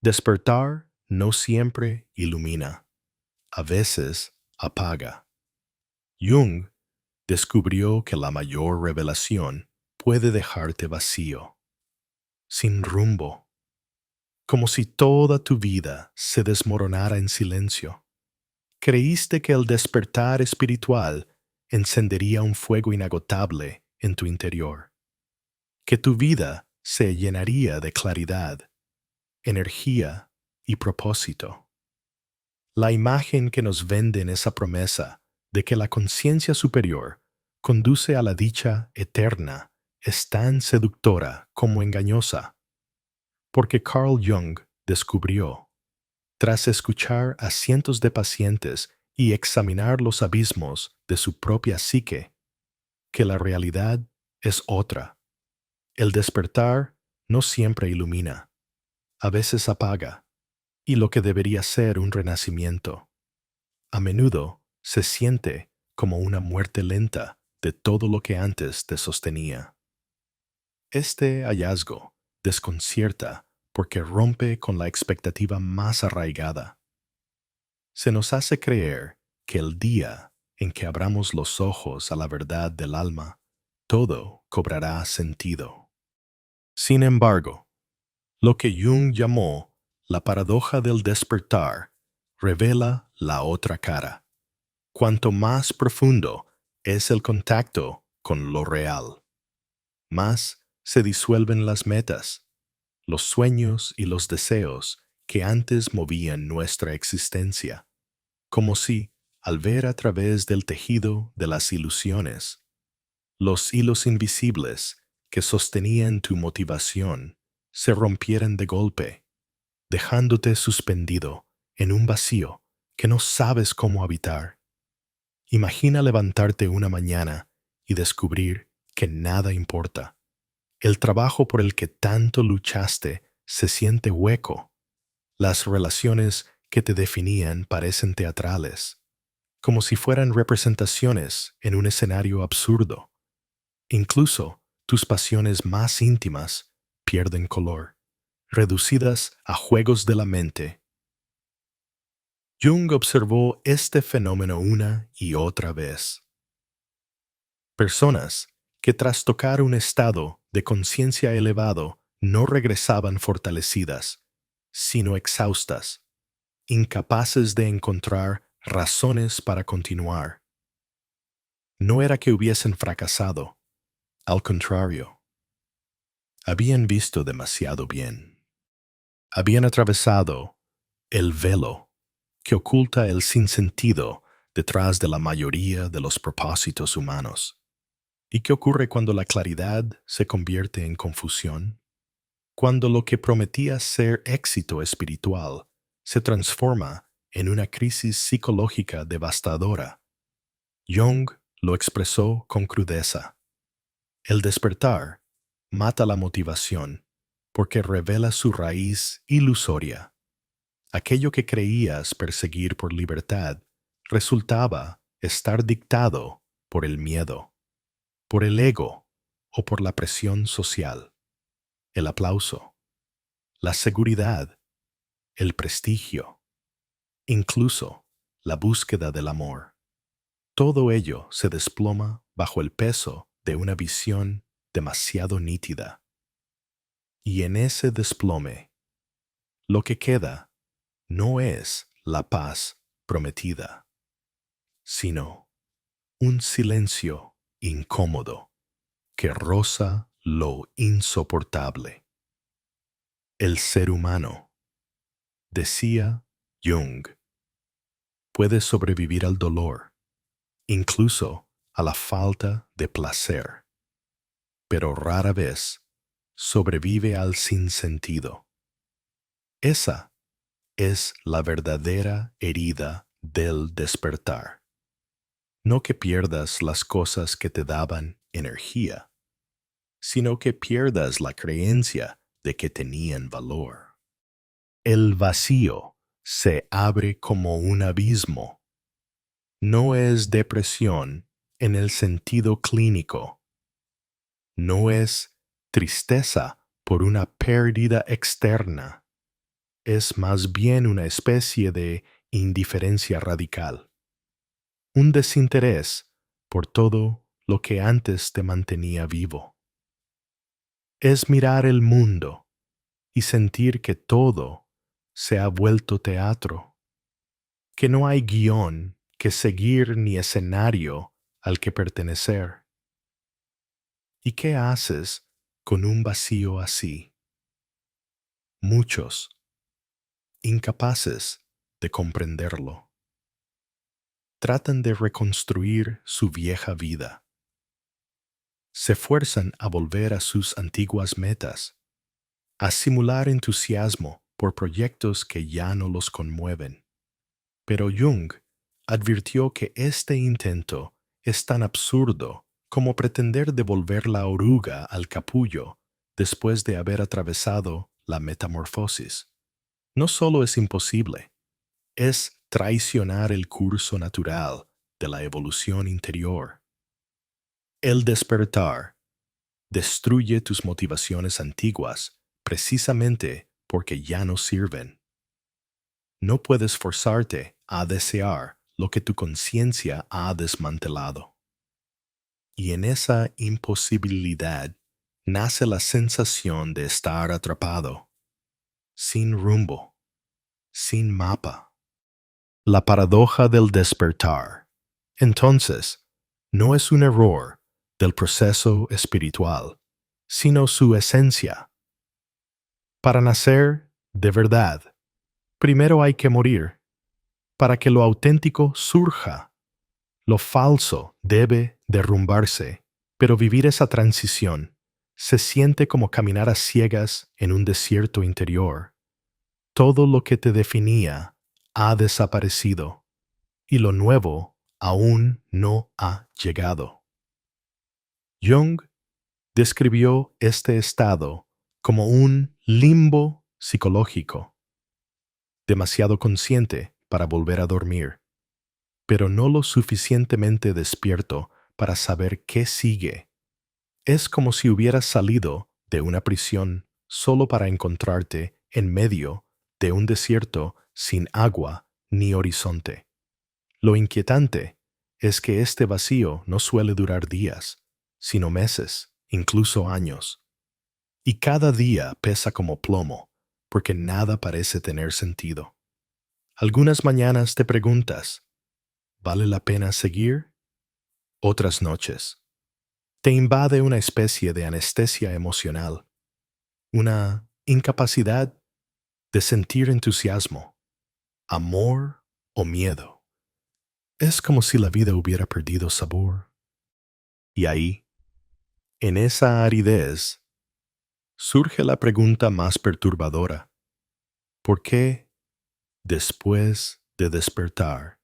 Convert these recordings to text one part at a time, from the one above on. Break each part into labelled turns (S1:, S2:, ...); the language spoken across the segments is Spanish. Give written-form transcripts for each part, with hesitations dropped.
S1: Despertar no siempre ilumina, a veces apaga. Jung descubrió que la mayor revelación puede dejarte vacío, sin rumbo, como si toda tu vida se desmoronara en silencio. Creíste que el despertar espiritual encendería un fuego inagotable en tu interior, que tu vida se llenaría de claridad, energía y propósito. La imagen que nos venden esa promesa de que la conciencia superior conduce a la dicha eterna es tan seductora como engañosa, porque Carl Jung descubrió, tras escuchar a cientos de pacientes y examinar los abismos de su propia psique, que la realidad es otra. El despertar no siempre ilumina, a veces apaga, y lo que debería ser un renacimiento, a menudo se siente como una muerte lenta de todo lo que antes te sostenía. Este hallazgo desconcierta porque rompe con la expectativa más arraigada. Se nos hace creer que el día en que abramos los ojos a la verdad del alma, todo cobrará sentido. Sin embargo, lo que Jung llamó la paradoja del despertar revela la otra cara. Cuanto más profundo es el contacto con lo real, más se disuelven las metas, los sueños y los deseos que antes movían nuestra existencia, como si, al ver a través del tejido de las ilusiones, los hilos invisibles que sostenían tu motivación se rompieran de golpe, dejándote suspendido en un vacío que no sabes cómo habitar. Imagina levantarte una mañana y descubrir que nada importa. El trabajo por el que tanto luchaste se siente hueco. Las relaciones que te definían parecen teatrales, como si fueran representaciones en un escenario absurdo. Incluso tus pasiones más íntimas pierden color, reducidas a juegos de la mente. Jung observó este fenómeno una y otra vez. Personas que tras tocar un estado de conciencia elevado no regresaban fortalecidas, sino exhaustas, incapaces de encontrar razones para continuar. No era que hubiesen fracasado, al contrario, habían visto demasiado bien. Habían atravesado el velo que oculta el sinsentido detrás de la mayoría de los propósitos humanos. ¿Y qué ocurre cuando la claridad se convierte en confusión? Cuando lo que prometía ser éxito espiritual se transforma en una crisis psicológica devastadora. Jung lo expresó con crudeza. El despertar mata la motivación porque revela su raíz ilusoria. Aquello que creías perseguir por libertad resultaba estar dictado por el miedo, por el ego o por la presión social, el aplauso, la seguridad, el prestigio, incluso la búsqueda del amor. Todo ello se desploma bajo el peso de una visión demasiado nítida. Y en ese desplome, lo que queda no es la paz prometida, sino un silencio incómodo que roza lo insoportable. El ser humano, decía Jung, puede sobrevivir al dolor, incluso a la falta de placer, pero rara vez sobrevive al sinsentido. Esa es la verdadera herida del despertar. No que pierdas las cosas que te daban energía, sino que pierdas la creencia de que tenían valor. El vacío se abre como un abismo. No es depresión en el sentido clínico. No es tristeza por una pérdida externa. es más bien una especie de indiferencia radical, un desinterés por todo lo que antes te mantenía vivo. Es mirar el mundo y sentir que todo se ha vuelto teatro, que no hay guión que seguir ni escenario al que pertenecer. ¿Y qué haces con un vacío así? Muchos, incapaces de comprenderlo, tratan de reconstruir su vieja vida. Se fuerzan a volver a sus antiguas metas, a simular entusiasmo por proyectos que ya no los conmueven. Pero Jung advirtió que este intento es tan absurdo como pretender devolver la oruga al capullo después de haber atravesado la metamorfosis. No solo es imposible, es traicionar el curso natural de la evolución interior. El despertar destruye tus motivaciones antiguas precisamente porque ya no sirven. No puedes forzarte a desear lo que tu conciencia ha desmantelado. Y en esa imposibilidad nace la sensación de estar atrapado, sin rumbo, sin mapa. La paradoja del despertar, entonces, no es un error del proceso espiritual, sino su esencia. Para nacer de verdad, primero hay que morir. Para que lo auténtico surja, lo falso debe derrumbarse, pero vivir esa transición se siente como caminar a ciegas en un desierto interior. Todo lo que te definía ha desaparecido y lo nuevo aún no ha llegado. Jung describió este estado como un limbo psicológico, demasiado consciente para volver a dormir, pero no lo suficientemente despierto para saber qué sigue. Es como si hubieras salido de una prisión solo para encontrarte en medio de un desierto sin agua ni horizonte. Lo inquietante es que este vacío no suele durar días, sino meses, incluso años. Y cada día pesa como plomo, porque nada parece tener sentido. Algunas mañanas te preguntas, ¿vale la pena seguir? Otras noches, te invade una especie de anestesia emocional, una incapacidad de sentir entusiasmo, amor o miedo. Es como si la vida hubiera perdido sabor. Y ahí, en esa aridez, surge la pregunta más perturbadora. ¿Por qué, después de despertar,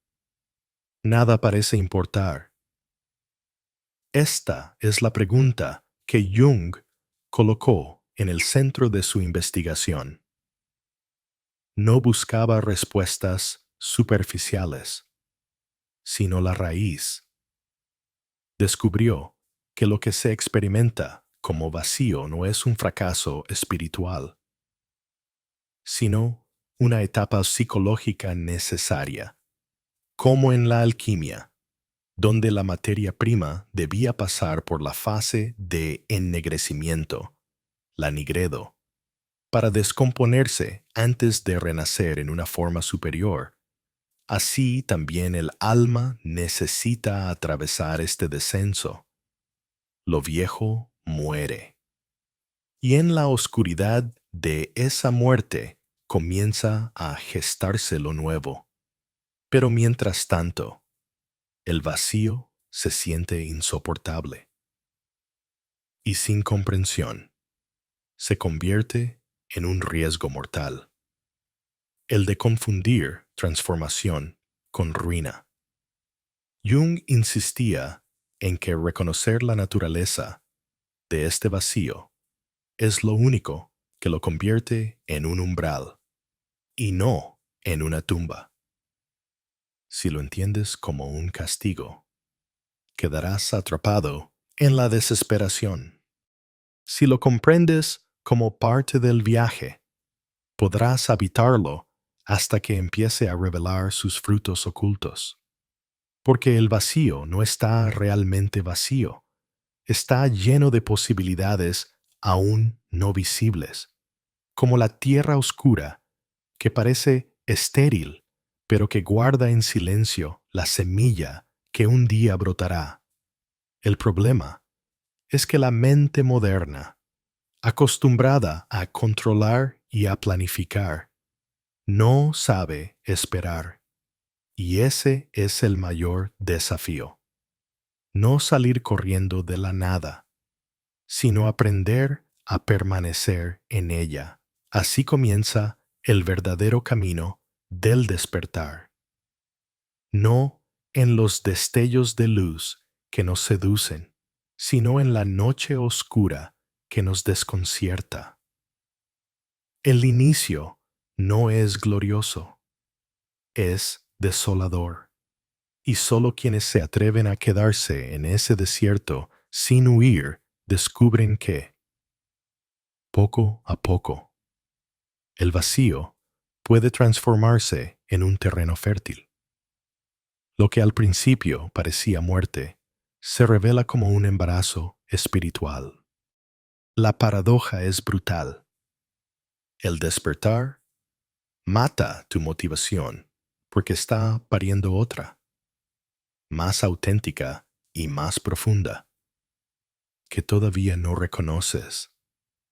S1: nada parece importar? Esta es la pregunta que Jung colocó en el centro de su investigación. No buscaba respuestas superficiales, sino la raíz. Descubrió que lo que se experimenta como vacío no es un fracaso espiritual, sino una etapa psicológica necesaria, como en la alquimia, donde la materia prima debía pasar por la fase de ennegrecimiento, la nigredo, para descomponerse antes de renacer en una forma superior. Así también el alma necesita atravesar este descenso. Lo viejo muere. Y en la oscuridad de esa muerte comienza a gestarse lo nuevo. Pero mientras tanto, el vacío se siente insoportable. Y sin comprensión, se convierte en un riesgo mortal. El de confundir transformación con ruina. Jung insistía en que reconocer la naturaleza de este vacío es lo único que lo convierte en un umbral y no en una tumba. Si lo entiendes como un castigo, quedarás atrapado en la desesperación. Si lo comprendes como parte del viaje, podrás habitarlo hasta que empiece a revelar sus frutos ocultos. Porque el vacío no está realmente vacío, está lleno de posibilidades aún no visibles, como la tierra oscura, que parece estéril, pero que guarda en silencio la semilla que un día brotará. El problema es que la mente moderna, acostumbrada a controlar y a planificar, no sabe esperar. Y ese es el mayor desafío. No salir corriendo de la nada, sino aprender a permanecer en ella. Así comienza el verdadero camino del despertar. No en los destellos de luz que nos seducen, sino en la noche oscura que nos desconcierta. El inicio no es glorioso, es desolador. Y solo quienes se atreven a quedarse en ese desierto sin huir descubren que, poco a poco, el vacío puede transformarse en un terreno fértil. Lo que al principio parecía muerte se revela como un embarazo espiritual. La paradoja es brutal. El despertar mata tu motivación porque está pariendo otra, más auténtica y más profunda, que todavía no reconoces.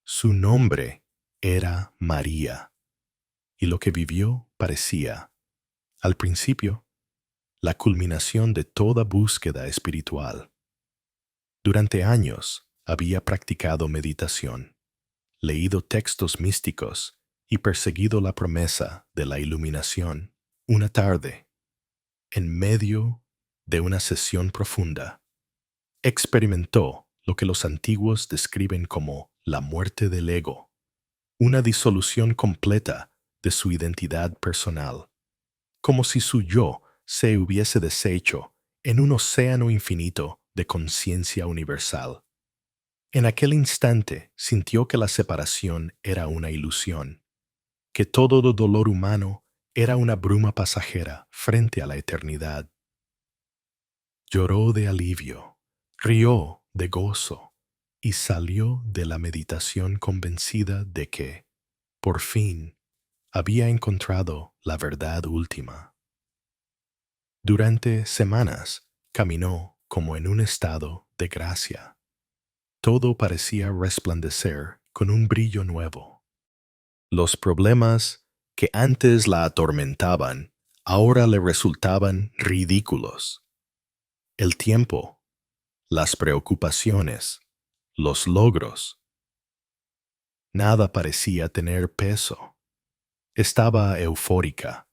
S1: Su nombre era María, y lo que vivió parecía, al principio, la culminación de toda búsqueda espiritual. Durante años había practicado meditación, leído textos místicos y perseguido la promesa de la iluminación. Una tarde, en medio de una sesión profunda, experimentó lo que los antiguos describen como la muerte del ego, una disolución completa de su identidad personal, como si su yo se hubiese deshecho en un océano infinito de conciencia universal. En aquel instante sintió que la separación era una ilusión, que todo dolor humano era una bruma pasajera frente a la eternidad. Lloró de alivio, rió de gozo y salió de la meditación convencida de que, por fin, había encontrado la verdad última. Durante semanas caminó como en un estado de gracia. Todo parecía resplandecer con un brillo nuevo. Los problemas que antes la atormentaban ahora le resultaban ridículos. El tiempo, las preocupaciones, los logros. Nada parecía tener peso. Estaba eufórica,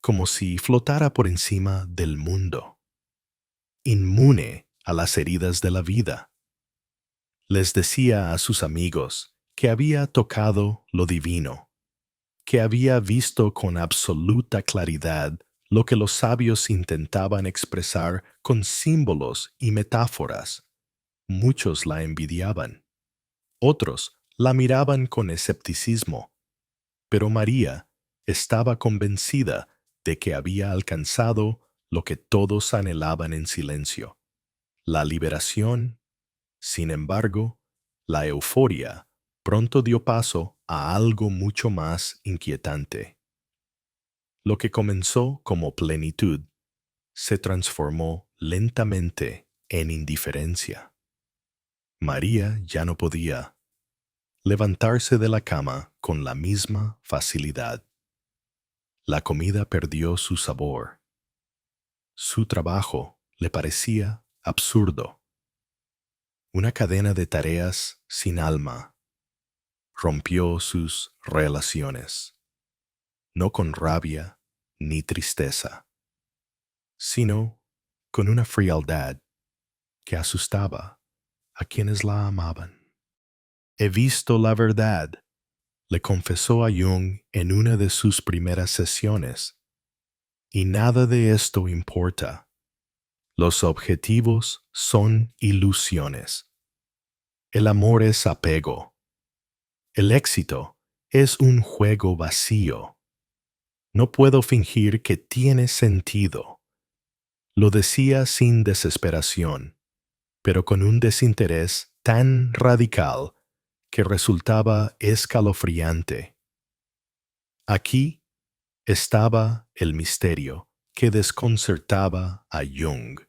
S1: como si flotara por encima del mundo, inmune a las heridas de la vida. Les decía a sus amigos que había tocado lo divino, que había visto con absoluta claridad lo que los sabios intentaban expresar con símbolos y metáforas. Muchos la envidiaban, otros la miraban con escepticismo, pero María estaba convencida de que había alcanzado lo que todos anhelaban en silencio, la liberación. Sin embargo, la euforia pronto dio paso a algo mucho más inquietante. Lo que comenzó como plenitud se transformó lentamente en indiferencia. María ya no podía levantarse de la cama con la misma facilidad. La comida perdió su sabor. Su trabajo le parecía absurdo. Una cadena de tareas sin alma rompió sus relaciones, no con rabia ni tristeza, sino con una frialdad que asustaba a quienes la amaban. He visto la verdad, le confesó a Jung en una de sus primeras sesiones, y nada de esto importa. Los objetivos son ilusiones. El amor es apego. El éxito es un juego vacío. No puedo fingir que tiene sentido. Lo decía sin desesperación, pero con un desinterés tan radical que resultaba escalofriante. Aquí estaba el misterio que desconcertaba a Jung.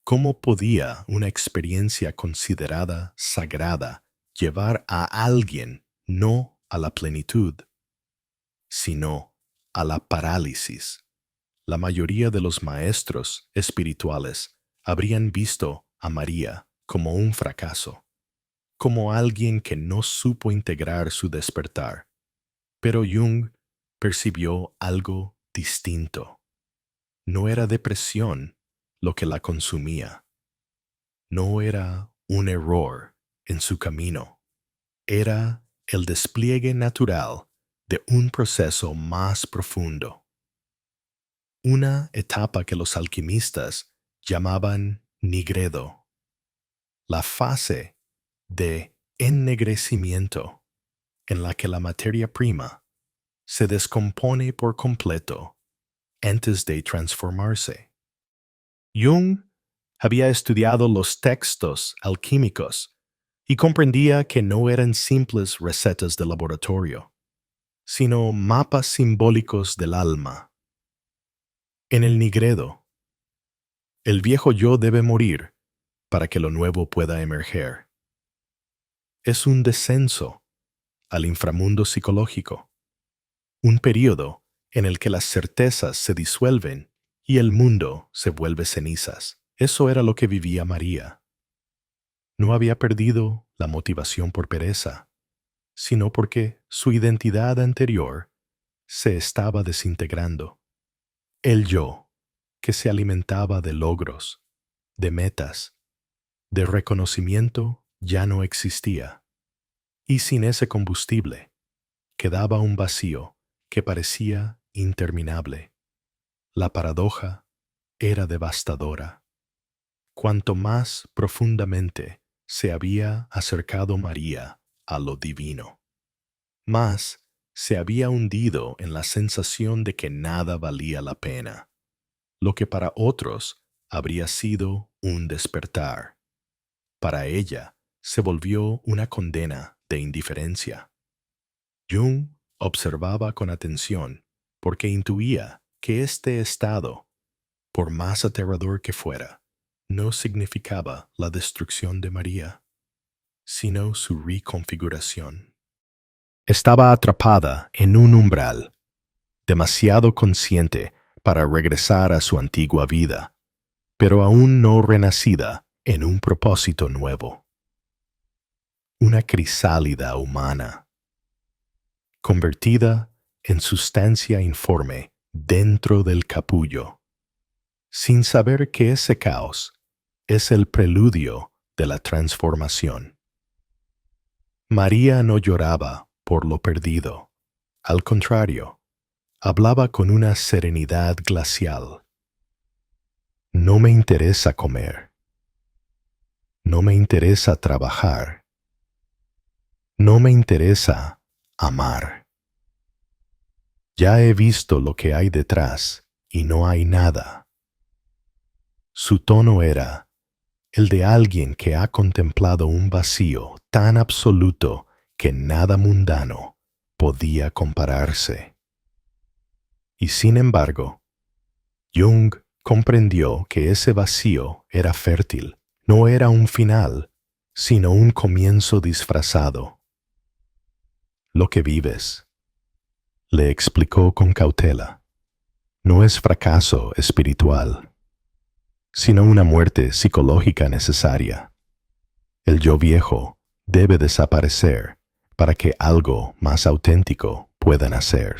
S1: ¿Cómo podía una experiencia considerada sagrada llevar a alguien no a la plenitud, sino a la parálisis? La mayoría de los maestros espirituales habrían visto a María como un fracaso, como alguien que no supo integrar su despertar. Pero Jung percibió algo distinto. No era depresión lo que la consumía. No era un error en su camino. Era el despliegue natural de un proceso más profundo. Una etapa que los alquimistas llamaban nigredo. La fase de ennegrecimiento en la que la materia prima se descompone por completo antes de transformarse. Jung había estudiado los textos alquímicos y comprendía que no eran simples recetas de laboratorio, sino mapas simbólicos del alma. En el nigredo, el viejo yo debe morir para que lo nuevo pueda emerger. Es un descenso al inframundo psicológico, un período en el que las certezas se disuelven y el mundo se vuelve cenizas. Eso era lo que vivía María. No había perdido la motivación por pereza, sino porque su identidad anterior se estaba desintegrando. El yo, que se alimentaba de logros, de metas, de reconocimiento, ya no existía. Y sin ese combustible, quedaba un vacío que parecía interminable. La paradoja era devastadora. Cuanto más profundamente se había acercado María a lo divino, más se había hundido en la sensación de que nada valía la pena. Lo que para otros habría sido un despertar, para ella se volvió una condena de indiferencia. Jung observaba con atención porque intuía que este estado, por más aterrador que fuera, no significaba la destrucción de María, sino su reconfiguración. Estaba atrapada en un umbral, demasiado consciente para regresar a su antigua vida, pero aún no renacida en un propósito nuevo. Una crisálida humana, convertida en sustancia informe dentro del capullo, sin saber que ese caos es el preludio de la transformación. María no lloraba por lo perdido. Al contrario, hablaba con una serenidad glacial. No me interesa comer. No me interesa trabajar. No me interesa amar. Ya he visto lo que hay detrás y no hay nada. Su tono era el de alguien que ha contemplado un vacío tan absoluto que nada mundano podía compararse. Y sin embargo, Jung comprendió que ese vacío era fértil, no era un final, sino un comienzo disfrazado. Lo que vives, le explicó con cautela, no es fracaso espiritual, sino una muerte psicológica necesaria. El yo viejo debe desaparecer para que algo más auténtico pueda nacer.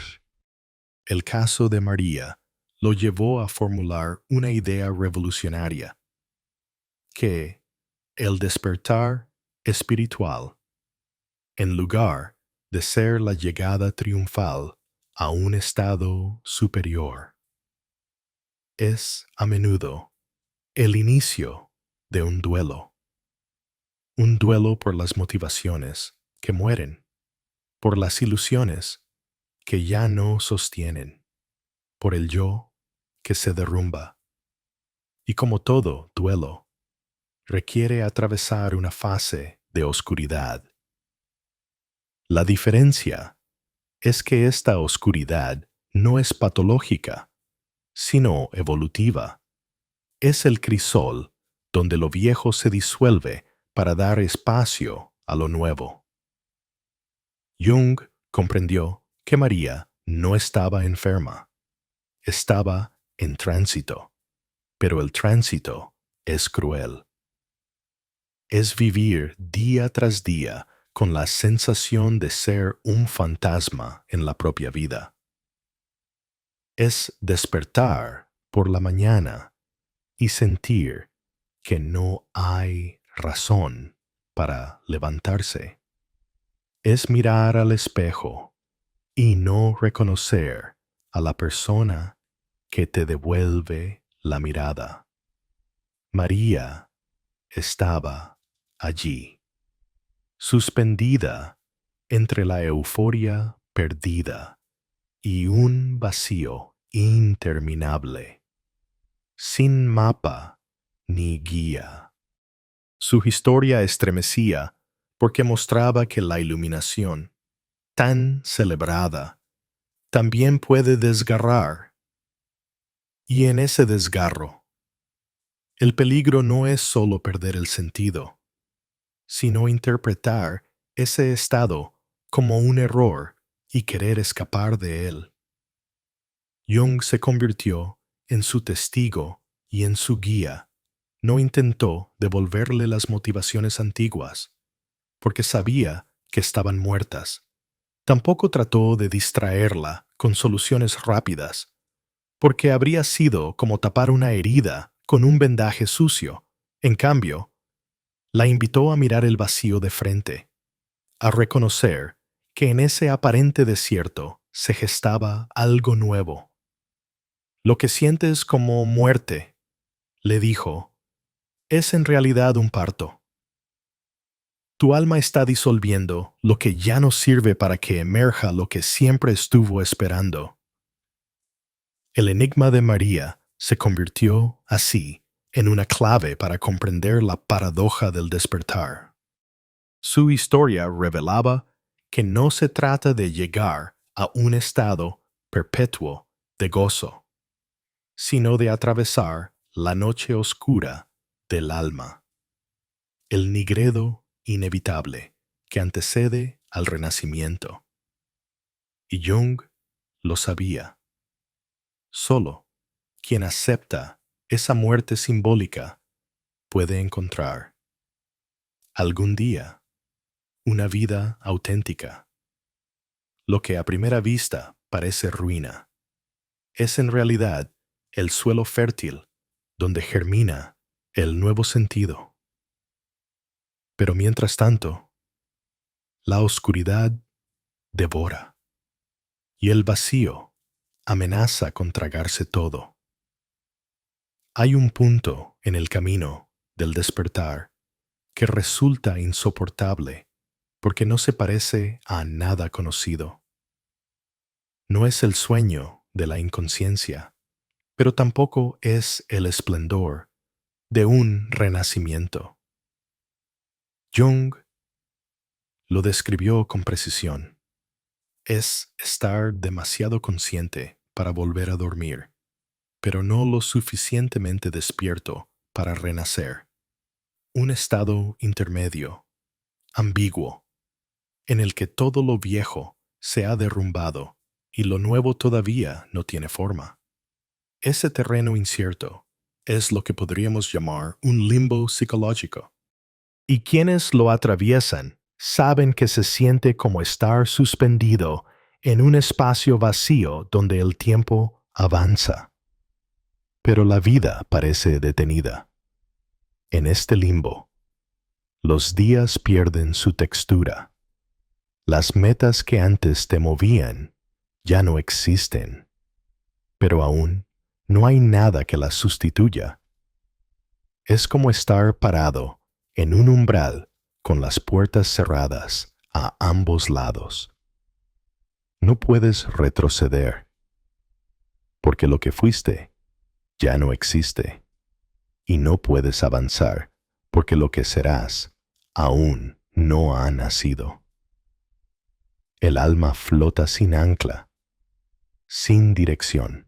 S1: El caso de María lo llevó a formular una idea revolucionaria, que el despertar espiritual, en lugar de ser la llegada triunfal a un estado superior, es a menudo el inicio de un duelo por las motivaciones que mueren, por las ilusiones que ya no sostienen, por el yo que se derrumba. Y como todo duelo, requiere atravesar una fase de oscuridad. La diferencia es que esta oscuridad no es patológica, sino evolutiva. Es el crisol donde lo viejo se disuelve para dar espacio a lo nuevo. Jung comprendió que María no estaba enferma, estaba en tránsito, pero el tránsito es cruel. Es vivir día tras día con la sensación de ser un fantasma en la propia vida. Es despertar por la mañana y sentir que no hay razón para levantarse. Es mirar al espejo y no reconocer a la persona que te devuelve la mirada. María estaba allí, suspendida entre la euforia perdida y un vacío interminable, sin mapa ni guía. Su historia estremecía porque mostraba que la iluminación, tan celebrada, también puede desgarrar. Y en ese desgarro, el peligro no es solo perder el sentido, sino interpretar ese estado como un error y querer escapar de él. Jung se convirtió en su testigo y en su guía. No intentó devolverle las motivaciones antiguas, porque sabía que estaban muertas. Tampoco trató de distraerla con soluciones rápidas, porque habría sido como tapar una herida con un vendaje sucio. En cambio, la invitó a mirar el vacío de frente, a reconocer que en ese aparente desierto se gestaba algo nuevo. Lo que sientes como muerte, le dijo, es en realidad un parto. Tu alma está disolviendo lo que ya no sirve para que emerja lo que siempre estuvo esperando. El enigma de María se convirtió, así, en una clave para comprender la paradoja del despertar. Su historia revelaba que no se trata de llegar a un estado perpetuo de gozo, sino de atravesar la noche oscura del alma, el nigredo inevitable que antecede al renacimiento. Y Jung lo sabía. Solo quien acepta esa muerte simbólica puede encontrar, algún día, una vida auténtica. Lo que a primera vista parece ruina, es en realidad el suelo fértil donde germina el nuevo sentido. Pero mientras tanto, la oscuridad devora y el vacío amenaza con tragarse todo. Hay un punto en el camino del despertar que resulta insoportable porque no se parece a nada conocido. No es el sueño de la inconsciencia, pero tampoco es el esplendor de un renacimiento. Jung lo describió con precisión. Es estar demasiado consciente para volver a dormir, pero no lo suficientemente despierto para renacer. Un estado intermedio, ambiguo, en el que todo lo viejo se ha derrumbado y lo nuevo todavía no tiene forma. Ese terreno incierto es lo que podríamos llamar un limbo psicológico. Y quienes lo atraviesan saben que se siente como estar suspendido en un espacio vacío donde el tiempo avanza. Pero la vida parece detenida. En este limbo, los días pierden su textura. Las metas que antes te movían ya no existen, pero aún no hay nada que las sustituya. Es como estar parado en un umbral con las puertas cerradas a ambos lados. No puedes retroceder, porque lo que fuiste ya no existe, y no puedes avanzar, porque lo que serás aún no ha nacido. El alma flota sin ancla, sin dirección,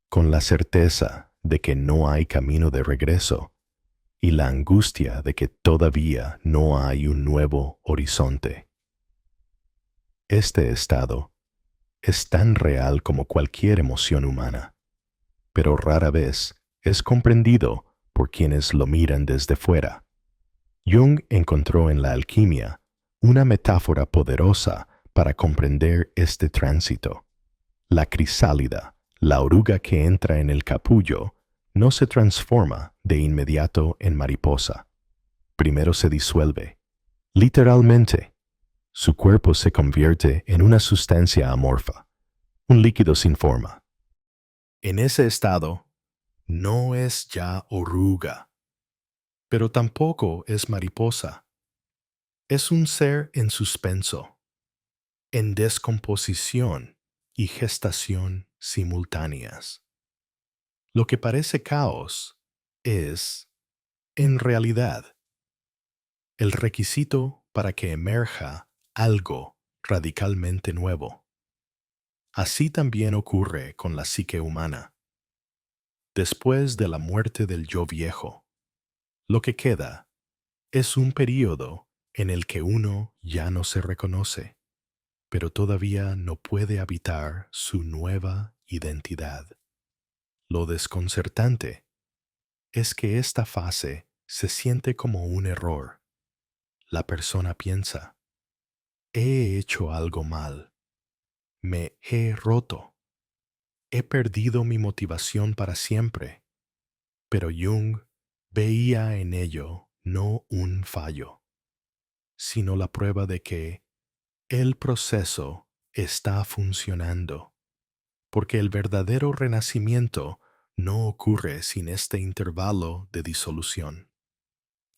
S1: con la certeza de que no hay camino de regreso y la angustia de que todavía no hay un nuevo horizonte. Este estado es tan real como cualquier emoción humana, pero rara vez es comprendido por quienes lo miran desde fuera. Jung encontró en la alquimia una metáfora poderosa para comprender este tránsito. La crisálida, la oruga que entra en el capullo, no se transforma de inmediato en mariposa. Primero se disuelve. Literalmente, su cuerpo se convierte en una sustancia amorfa, un líquido sin forma. En ese estado, no es ya oruga, pero tampoco es mariposa. Es un ser en suspenso, en descomposición y gestación simultáneas. Lo que parece caos es, en realidad, el requisito para que emerja algo radicalmente nuevo. Así también ocurre con la psique humana. Después de la muerte del yo viejo, lo que queda es un período en el que uno ya no se reconoce, pero todavía no puede habitar su nueva identidad. Lo desconcertante es que esta fase se siente como un error. La persona piensa, he hecho algo mal, me he roto, he perdido mi motivación para siempre. Pero Jung veía en ello no un fallo, sino la prueba de que el proceso está funcionando, porque el verdadero renacimiento no ocurre sin este intervalo de disolución.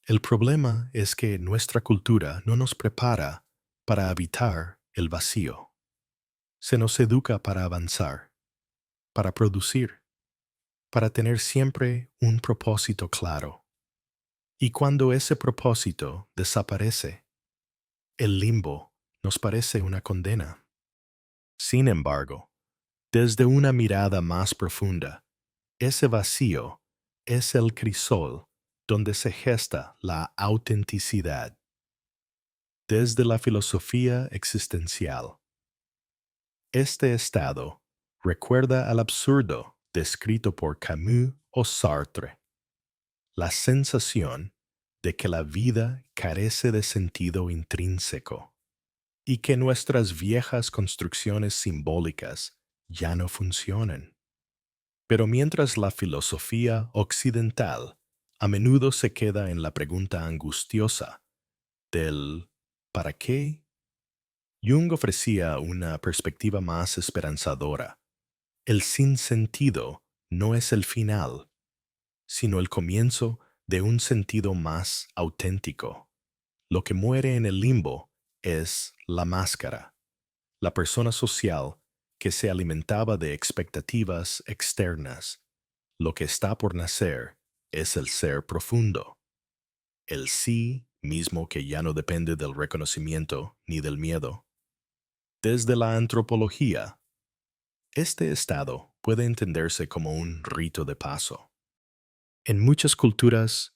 S1: El problema es que nuestra cultura no nos prepara para habitar el vacío. Se nos educa para avanzar, para producir, para tener siempre un propósito claro. Y cuando ese propósito desaparece, el limbo nos parece una condena. Sin embargo, desde una mirada más profunda, ese vacío es el crisol donde se gesta la autenticidad. Desde la filosofía existencial, este estado recuerda al absurdo descrito por Camus o Sartre, la sensación de que la vida carece de sentido intrínseco y que nuestras viejas construcciones simbólicas ya no funcionan. Pero mientras la filosofía occidental a menudo se queda en la pregunta angustiosa del ¿para qué? Jung ofrecía una perspectiva más esperanzadora. El sinsentido no es el final, sino el comienzo de un sentido más auténtico. Lo que muere en el limbo es la máscara, la persona social que se alimentaba de expectativas externas. Lo que está por nacer es el ser profundo, el sí mismo que ya no depende del reconocimiento ni del miedo. Desde la antropología, este estado puede entenderse como un rito de paso. En muchas culturas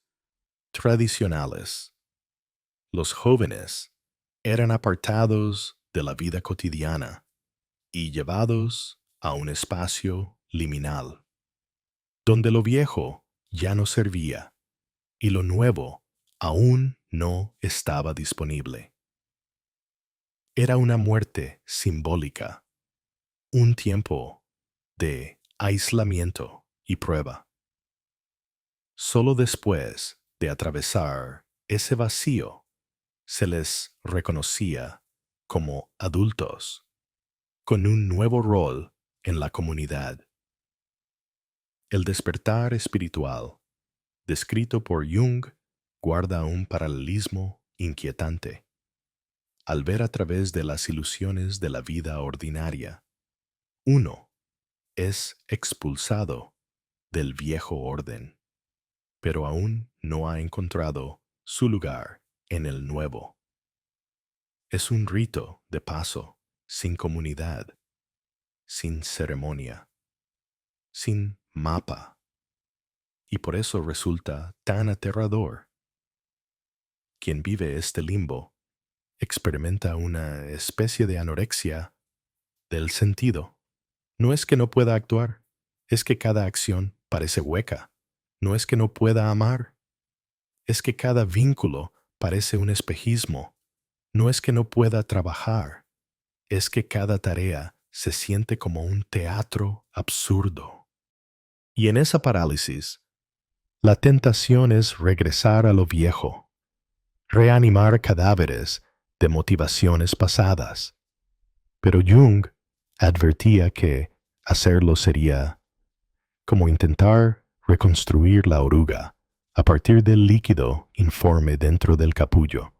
S1: tradicionales, los jóvenes eran apartados de la vida cotidiana y llevados a un espacio liminal, donde lo viejo ya no servía y lo nuevo aún no estaba disponible. Era una muerte simbólica, un tiempo de aislamiento y prueba. Solo después de atravesar ese vacío se les reconocía como adultos, con un nuevo rol en la comunidad. El despertar espiritual, descrito por Jung, guarda un paralelismo inquietante. al ver a través de las ilusiones de la vida ordinaria. Uno es expulsado del viejo orden, pero aún no ha encontrado su lugar en el nuevo. Es un rito de paso, sin comunidad, sin ceremonia, sin mapa, y por eso resulta tan aterrador. Quien vive este limbo experimenta una especie de anorexia del sentido. No es que no pueda actuar, es que cada acción parece hueca. No es que no pueda amar, es que cada vínculo parece un espejismo. No es que no pueda trabajar, es que cada tarea se siente como un teatro absurdo. Y en esa parálisis, la tentación es regresar a lo viejo, reanimar cadáveres de motivaciones pasadas. Pero Jung advertía que hacerlo sería como intentar reconstruir la oruga a partir del líquido informe dentro del capullo.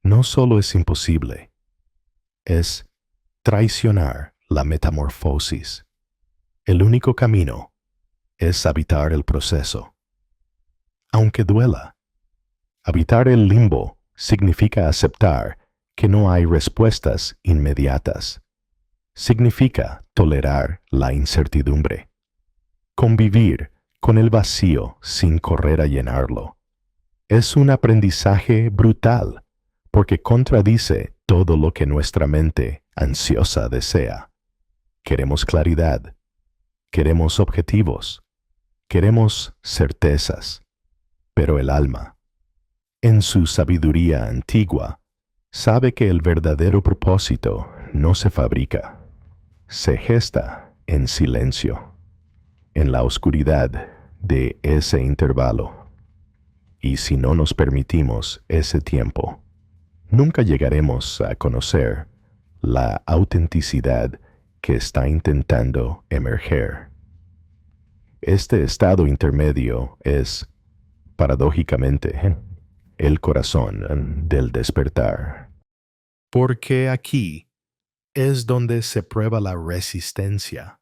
S1: No solo es imposible, es traicionar la metamorfosis. El único camino es habitar el proceso. Aunque duela, habitar el limbo significa aceptar que no hay respuestas inmediatas. Significa tolerar la incertidumbre. Convivir con el vacío sin correr a llenarlo. Es un aprendizaje brutal porque contradice todo lo que nuestra mente ansiosa desea. Queremos claridad, queremos objetivos, queremos certezas, pero el alma, en su sabiduría antigua, sabe que el verdadero propósito no se fabrica, se gesta en silencio, en la oscuridad de ese intervalo. Y si no nos permitimos ese tiempo, nunca llegaremos a conocer la autenticidad que está intentando emerger. Este estado intermedio es, paradójicamente, el corazón del despertar. Porque aquí es donde se prueba la resistencia,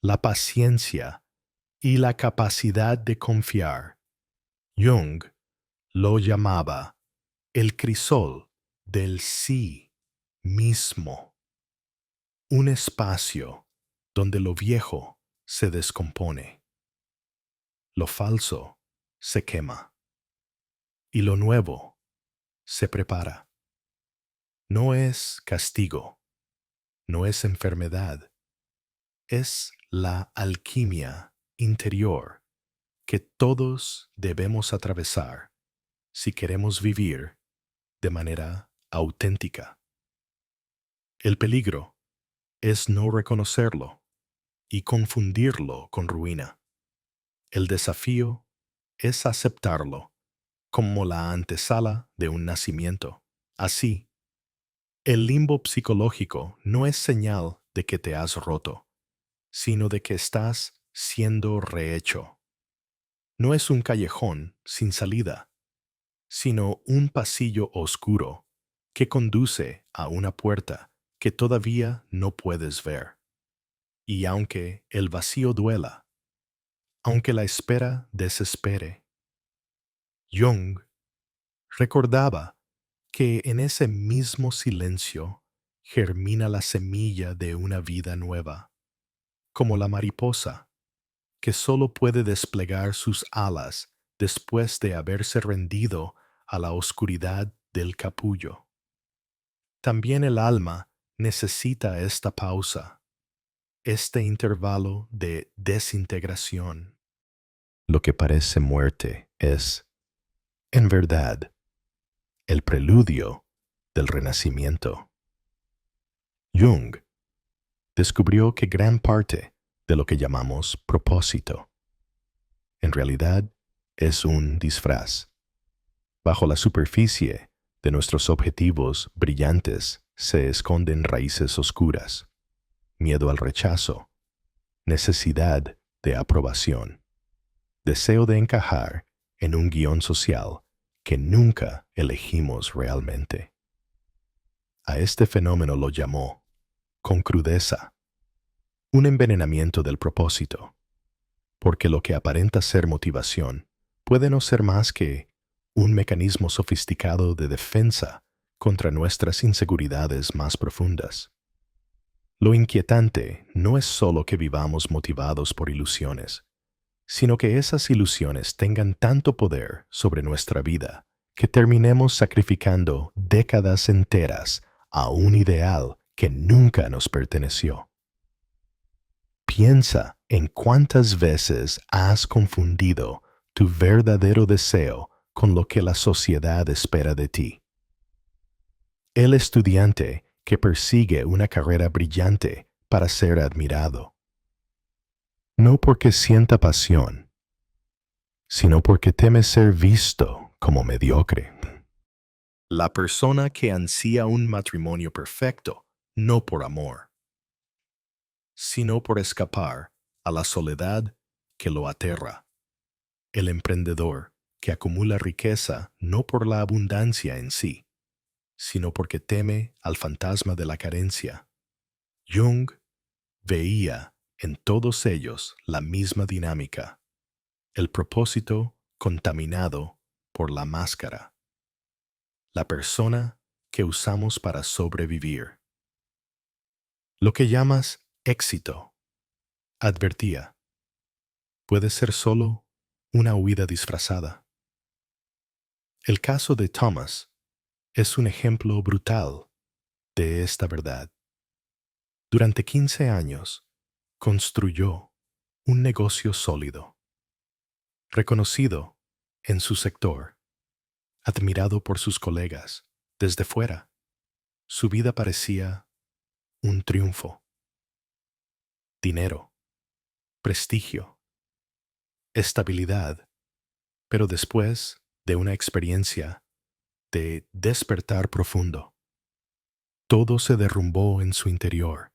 S1: la paciencia y la capacidad de confiar. Jung lo llamaba el crisol del sí mismo, un espacio donde lo viejo se descompone, lo falso se quema y lo nuevo se prepara. No es castigo, no es enfermedad, es la alquimia interior que todos debemos atravesar si queremos vivir de manera auténtica. El peligro es no reconocerlo y confundirlo con ruina. El desafío es aceptarlo como la antesala de un nacimiento. Así, el limbo psicológico no es señal de que te has roto, sino de que estás siendo rehecho. No es un callejón sin salida, sino un pasillo oscuro que conduce a una puerta que todavía no puedes ver. Y aunque el vacío duela, aunque la espera desespere, Jung recordaba que en ese mismo silencio germina la semilla de una vida nueva, como la mariposa, que solo puede desplegar sus alas después de haberse rendido a la oscuridad del capullo. También el alma necesita esta pausa, este intervalo de desintegración. Lo que parece muerte es, en verdad, el preludio del renacimiento. Jung descubrió que gran parte de lo que llamamos propósito, en realidad, es un disfraz. Bajo la superficie de nuestros objetivos brillantes se esconden raíces oscuras, miedo al rechazo, necesidad de aprobación, deseo de encajar en un guión social que nunca elegimos realmente. A este fenómeno lo llamó, con crudeza, un envenenamiento del propósito, porque lo que aparenta ser motivación puede no ser más que un mecanismo sofisticado de defensa contra nuestras inseguridades más profundas. Lo inquietante no es solo que vivamos motivados por ilusiones, sino que esas ilusiones tengan tanto poder sobre nuestra vida que terminemos sacrificando décadas enteras a un ideal que nunca nos perteneció. Piensa en cuántas veces has confundido tu verdadero deseo con lo que la sociedad espera de ti. El estudiante que persigue una carrera brillante para ser admirado, no porque sienta pasión, sino porque teme ser visto como mediocre. La persona que ansía un matrimonio perfecto, no por amor, sino por escapar a la soledad que lo aterra. El emprendedor que acumula riqueza no por la abundancia en sí, sino porque teme al fantasma de la carencia. Jung veía en todos ellos la misma dinámica, el propósito contaminado por la máscara, la persona que usamos para sobrevivir. Lo que llamas éxito, advertía, puede ser solo una huida disfrazada. El caso de Thomas es un ejemplo brutal de esta verdad. Durante 15 años, construyó un negocio sólido, reconocido en su sector, admirado por sus colegas. Desde fuera, su vida parecía un triunfo. Dinero, prestigio, estabilidad, pero después de una experiencia de despertar profundo, todo se derrumbó en su interior.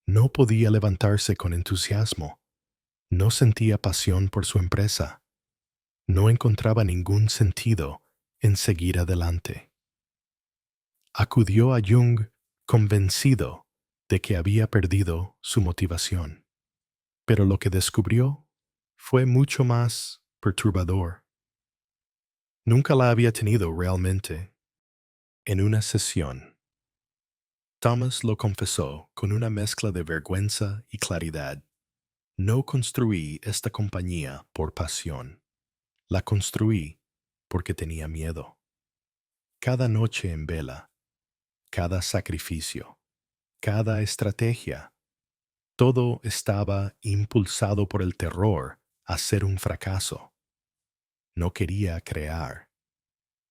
S1: No podía levantarse con entusiasmo, no sentía pasión por su empresa, no encontraba ningún sentido en seguir adelante. Acudió a Jung convencido de que había perdido su motivación, pero lo que descubrió fue mucho más perturbador. Nunca la había tenido realmente. En una sesión, Thomas lo confesó con una mezcla de vergüenza y claridad. No construí esta compañía por pasión. La construí porque tenía miedo. Cada noche en vela, cada sacrificio, cada estrategia, todo estaba impulsado por el terror a ser un fracaso. No quería crear.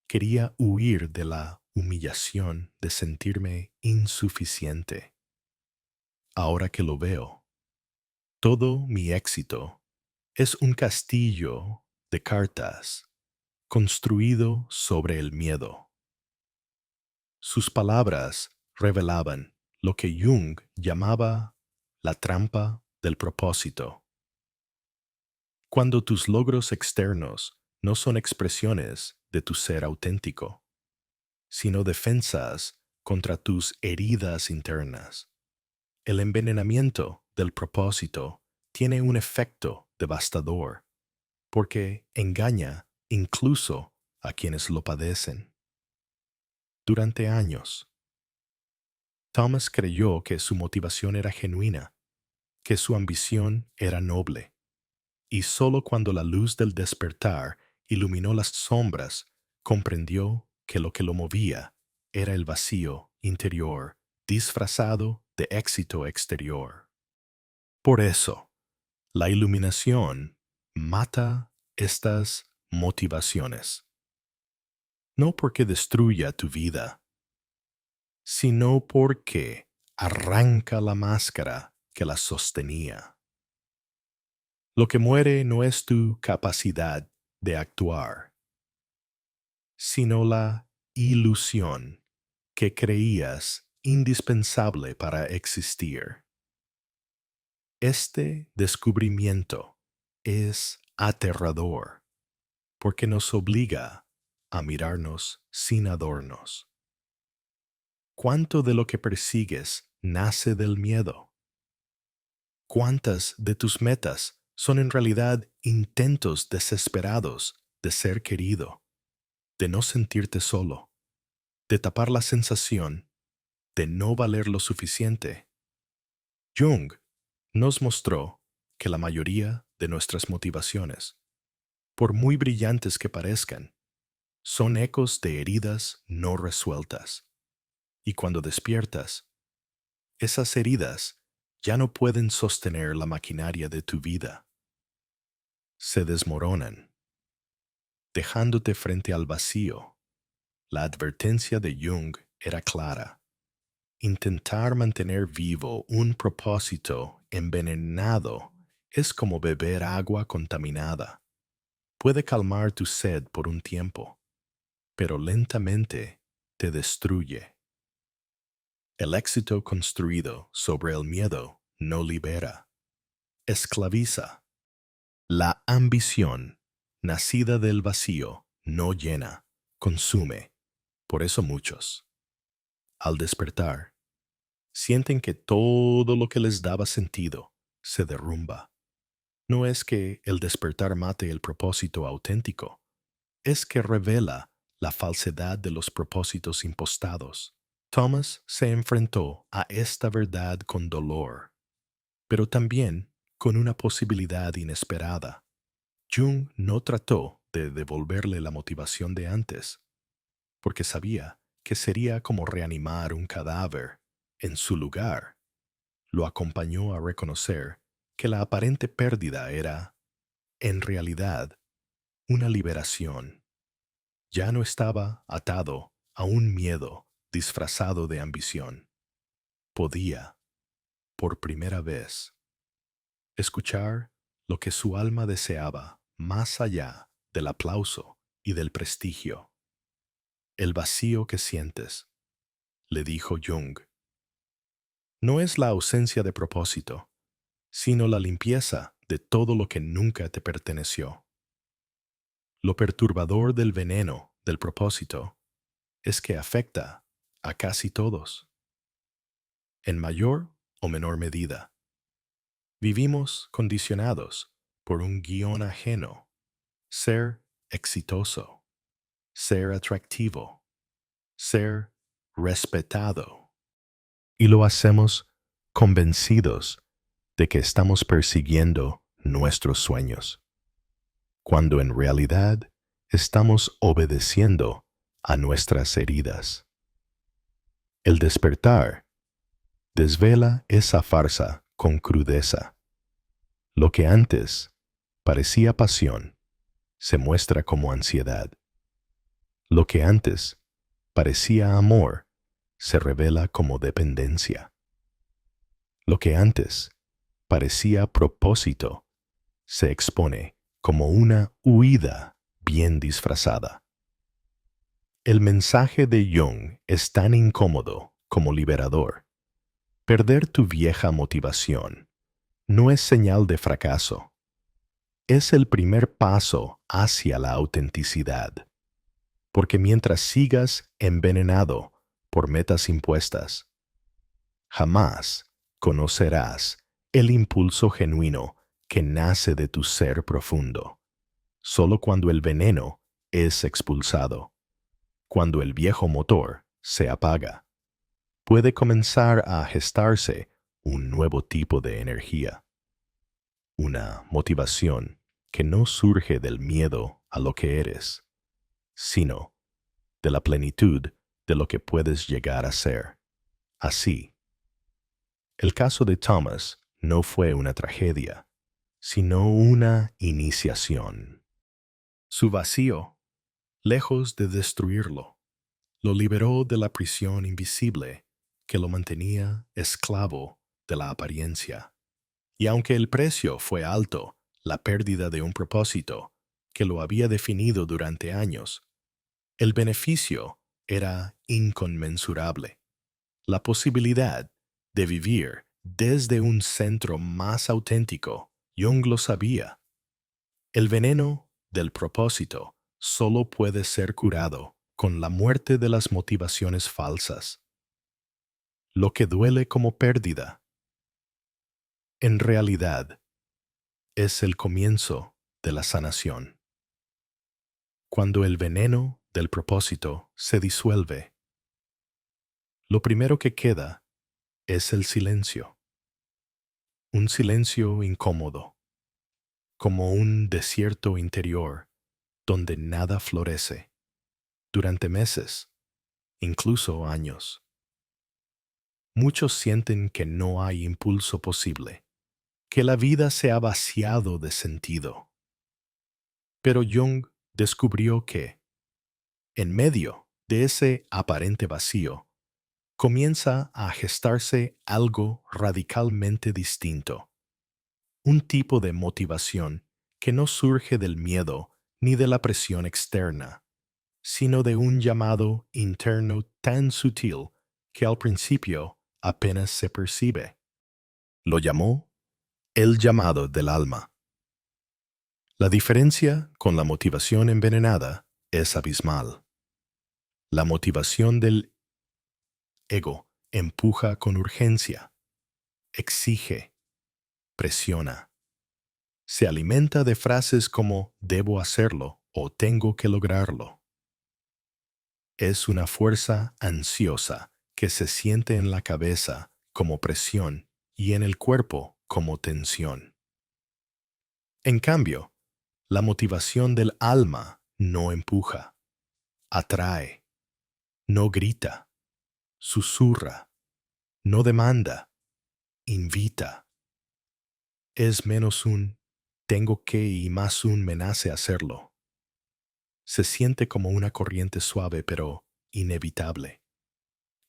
S1: Quería huir de la humillación de sentirme insuficiente. Ahora que lo veo, todo mi éxito es un castillo de cartas construido sobre el miedo. Sus palabras revelaban lo que Jung llamaba la trampa del propósito. Cuando tus logros externos no son expresiones de tu ser auténtico, sino defensas contra tus heridas internas. El envenenamiento del propósito tiene un efecto devastador, porque engaña incluso a quienes lo padecen. Durante años, Thomas creyó que su motivación era genuina, que su ambición era noble, y solo cuando la luz del despertar iluminó las sombras, comprendió que lo que lo movía era el vacío interior disfrazado de éxito exterior. Por eso, la iluminación mata estas motivaciones. No porque destruya tu vida, sino porque arranca la máscara que la sostenía. Lo que muere no es tu capacidad de actuar, sino la ilusión que creías indispensable para existir. Este descubrimiento es aterrador porque nos obliga a mirarnos sin adornos. ¿Cuánto de lo que persigues nace del miedo? ¿Cuántas de tus metas son en realidad intentos desesperados de ser querido, de no sentirte solo, de tapar la sensación de no valer lo suficiente? Jung nos mostró que la mayoría de nuestras motivaciones, por muy brillantes que parezcan, son ecos de heridas no resueltas. Y cuando despiertas, esas heridas ya no pueden sostener la maquinaria de tu vida. Se desmoronan, dejándote frente al vacío. La advertencia de Jung era clara. Intentar mantener vivo un propósito envenenado es como beber agua contaminada. Puede calmar tu sed por un tiempo, pero lentamente te destruye. El éxito construido sobre el miedo no libera, esclaviza. La ambición, nacida del vacío, no llena, consume. Por eso muchos, al despertar, sienten que todo lo que les daba sentido se derrumba. No es que el despertar mate el propósito auténtico, es que revela la falsedad de los propósitos impostados. Thomas se enfrentó a esta verdad con dolor, pero también con una posibilidad inesperada. Jung no trató de devolverle la motivación de antes, porque sabía que sería como reanimar un cadáver. En su lugar, lo acompañó a reconocer que la aparente pérdida era, en realidad, una liberación. Ya no estaba atado a un miedo disfrazado de ambición. Podía, por primera vez, escuchar lo que su alma deseaba más allá del aplauso y del prestigio. El vacío que sientes, le dijo Jung, no es la ausencia de propósito, sino la limpieza de todo lo que nunca te perteneció. Lo perturbador del veneno del propósito es que afecta a casi todos, en mayor o menor medida. Vivimos condicionados por un guión ajeno: ser exitoso, ser atractivo, ser respetado. Y lo hacemos convencidos de que estamos persiguiendo nuestros sueños, cuando en realidad estamos obedeciendo a nuestras heridas. El despertar desvela esa farsa con crudeza. Lo que antes parecía pasión se muestra como ansiedad. Lo que antes parecía amor se revela como dependencia. Lo que antes parecía propósito se expone como una huida bien disfrazada. El mensaje de Jung es tan incómodo como liberador. Perder tu vieja motivación no es señal de fracaso. Es el primer paso hacia la autenticidad. Porque mientras sigas envenenado por metas impuestas, jamás conocerás el impulso genuino que nace de tu ser profundo. Solo cuando el veneno es expulsado, cuando el viejo motor se apaga, puede comenzar a gestarse un nuevo tipo de energía. Una motivación que no surge del miedo a lo que eres, sino de la plenitud de lo que puedes llegar a ser. Así, el caso de Thomas no fue una tragedia, sino una iniciación. Su vacío, lejos de destruirlo, lo liberó de la prisión invisible que lo mantenía esclavo de la apariencia. Y aunque el precio fue alto, la pérdida de un propósito que lo había definido durante años, el beneficio era inconmensurable. La posibilidad de vivir desde un centro más auténtico, Jung lo sabía. El veneno del propósito solo puede ser curado con la muerte de las motivaciones falsas. lo que duele como pérdida, en realidad es el comienzo de la sanación. Cuando el veneno del propósito se disuelve, lo primero que queda es el silencio. Un silencio incómodo, como un desierto interior donde nada florece, durante meses, incluso años. Muchos sienten que no hay impulso posible, que la vida se ha vaciado de sentido. Pero Jung descubrió que, en medio de ese aparente vacío, comienza a gestarse algo radicalmente distinto, un tipo de motivación que no surge del miedo ni de la presión externa, sino de un llamado interno tan sutil que al principio apenas se percibe. Lo llamó el llamado del alma. La diferencia con la motivación envenenada es abismal. La motivación del ego empuja con urgencia, exige, presiona. Se alimenta de frases como debo hacerlo o tengo que lograrlo. Es una fuerza ansiosa que se siente en la cabeza como presión y en el cuerpo como tensión. En cambio, la motivación del alma no empuja, atrae, no grita, susurra, no demanda, invita. Es menos un tengo que y más un me nace hacerlo. Se siente como una corriente suave pero inevitable,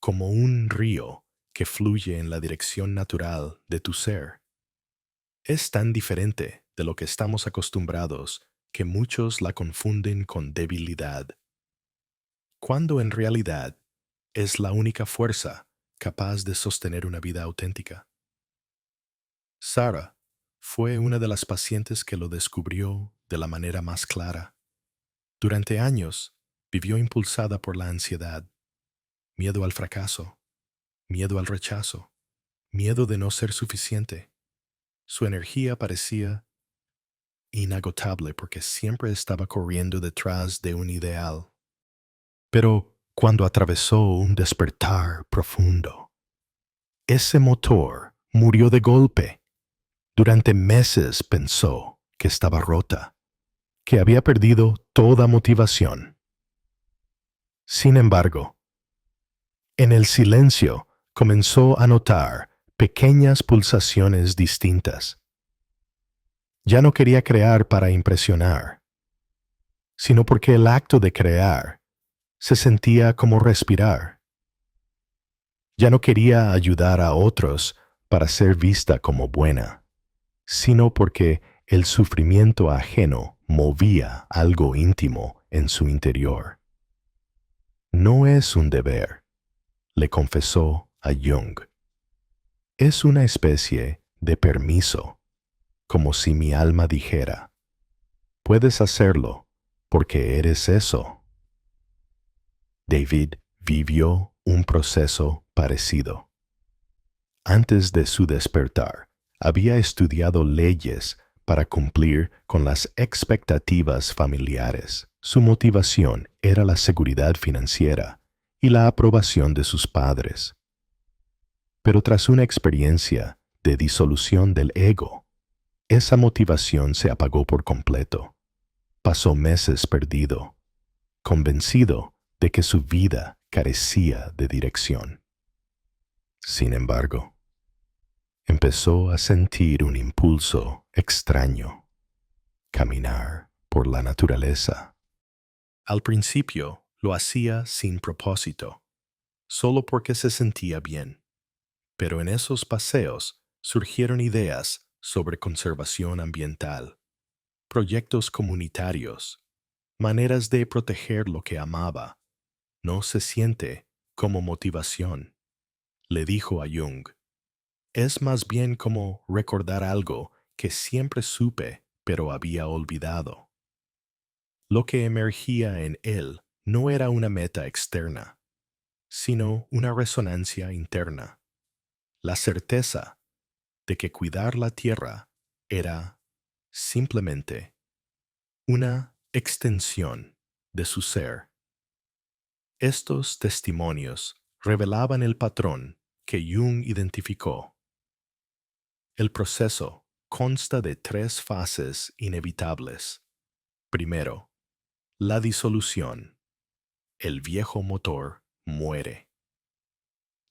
S1: como un río que fluye en la dirección natural de tu ser. Es tan diferente de lo que estamos acostumbrados que muchos la confunden con debilidad, cuando en realidad es la única fuerza capaz de sostener una vida auténtica. Sarah fue una de las pacientes que lo descubrió de la manera más clara. Durante años vivió impulsada por la ansiedad, miedo al fracaso, miedo al rechazo, miedo de no ser suficiente. Su energía parecía inagotable porque siempre estaba corriendo detrás de un ideal. Pero cuando atravesó un despertar profundo, ese motor murió de golpe. Durante meses pensó que estaba rota, que había perdido toda motivación. Sin embargo, en el silencio comenzó a notar pequeñas pulsaciones distintas. Ya no quería crear para impresionar, sino porque el acto de crear se sentía como respirar. Ya no quería ayudar a otros para ser vista como buena, sino porque el sufrimiento ajeno movía algo íntimo en su interior. No es un deber, le confesó a Jung. Es una especie de permiso, como si mi alma dijera, puedes hacerlo porque eres eso. David vivió un proceso parecido. Antes de su despertar, había estudiado leyes para cumplir con las expectativas familiares. Su motivación era la seguridad financiera y la aprobación de sus padres. Pero tras una experiencia de disolución del ego, esa motivación se apagó por completo. Pasó meses perdido, convencido de que su vida carecía de dirección. Sin embargo, empezó a sentir un impulso extraño, caminar por la naturaleza. Al principio lo hacía sin propósito, solo porque se sentía bien. Pero en esos paseos surgieron ideas sobre conservación ambiental, proyectos comunitarios, maneras de proteger lo que amaba. No se siente como motivación, le dijo a Jung. Es más bien como recordar algo que siempre supe pero había olvidado. Lo que emergía en él no era una meta externa, sino una resonancia interna, la certeza de que cuidar la tierra era simplemente una extensión de su ser. Estos testimonios revelaban el patrón que Jung identificó. El proceso consta de tres fases inevitables. Primero, la disolución. El viejo motor muere.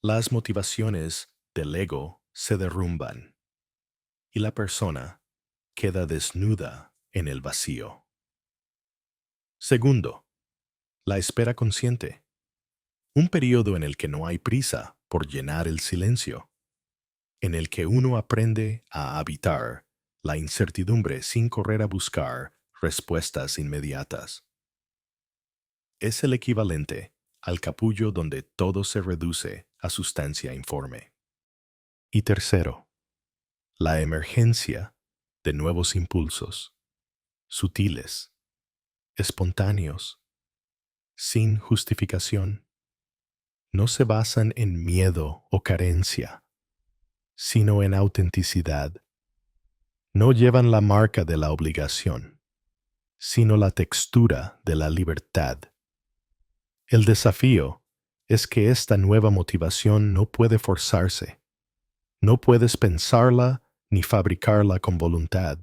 S1: Las motivaciones del ego se derrumban y la persona queda desnuda en el vacío. Segundo, la espera consciente. Un periodo en el que no hay prisa por llenar el silencio, en el que uno aprende a habitar la incertidumbre sin correr a buscar respuestas inmediatas. Es el equivalente al capullo donde todo se reduce a sustancia informe. Y tercero, la emergencia de nuevos impulsos, sutiles, espontáneos, sin justificación. No se basan en miedo o carencia, sino en autenticidad. No llevan la marca de la obligación, sino la textura de la libertad. El desafío es que esta nueva motivación no puede forzarse. No puedes pensarla ni fabricarla con voluntad.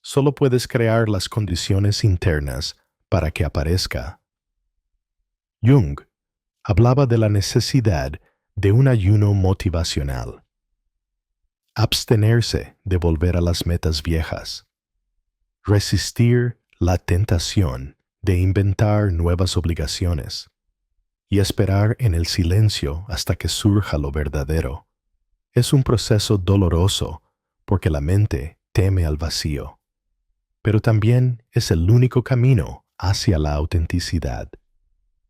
S1: Solo puedes crear las condiciones internas para que aparezca. Jung hablaba de la necesidad de un ayuno motivacional. Abstenerse de volver a las metas viejas. Resistir la tentación de inventar nuevas obligaciones. Y esperar en el silencio hasta que surja lo verdadero. Es un proceso doloroso porque la mente teme al vacío. Pero también es el único camino hacia la autenticidad.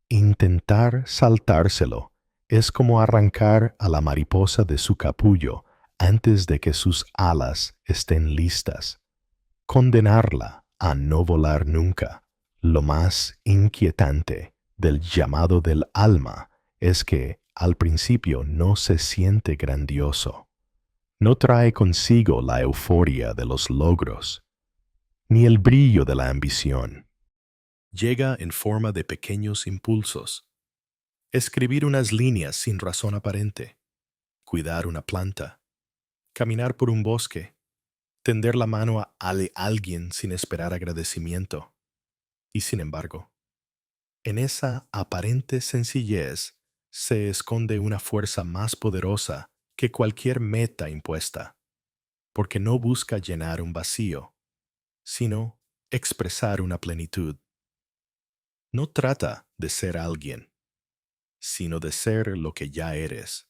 S1: Intentar saltárselo es como arrancar a la mariposa de su capullo antes de que sus alas estén listas. Condenarla a no volar nunca. Lo más inquietante del llamado del alma es que al principio no se siente grandioso. No trae consigo la euforia de los logros, ni el brillo de la ambición. Llega en forma de pequeños impulsos. Escribir unas líneas sin razón aparente, cuidar una planta, caminar por un bosque, tender la mano a alguien sin esperar agradecimiento. Y sin embargo, en esa aparente sencillez se esconde una fuerza más poderosa que cualquier meta impuesta, porque no busca llenar un vacío, sino expresar una plenitud. No trata de ser alguien, sino de ser lo que ya eres.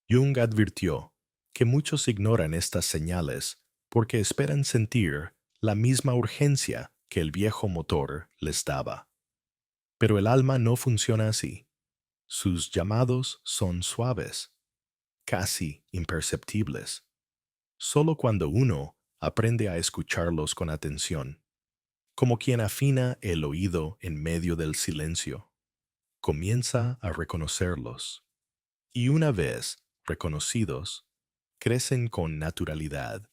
S1: Jung advirtió que muchos ignoran estas señales porque esperan sentir la misma urgencia que el viejo motor les daba. Pero el alma no funciona así. Sus llamados son suaves, casi imperceptibles. Solo cuando uno aprende a escucharlos con atención, como quien afina el oído en medio del silencio, comienza a reconocerlos. Y una vez reconocidos, crecen con naturalidad,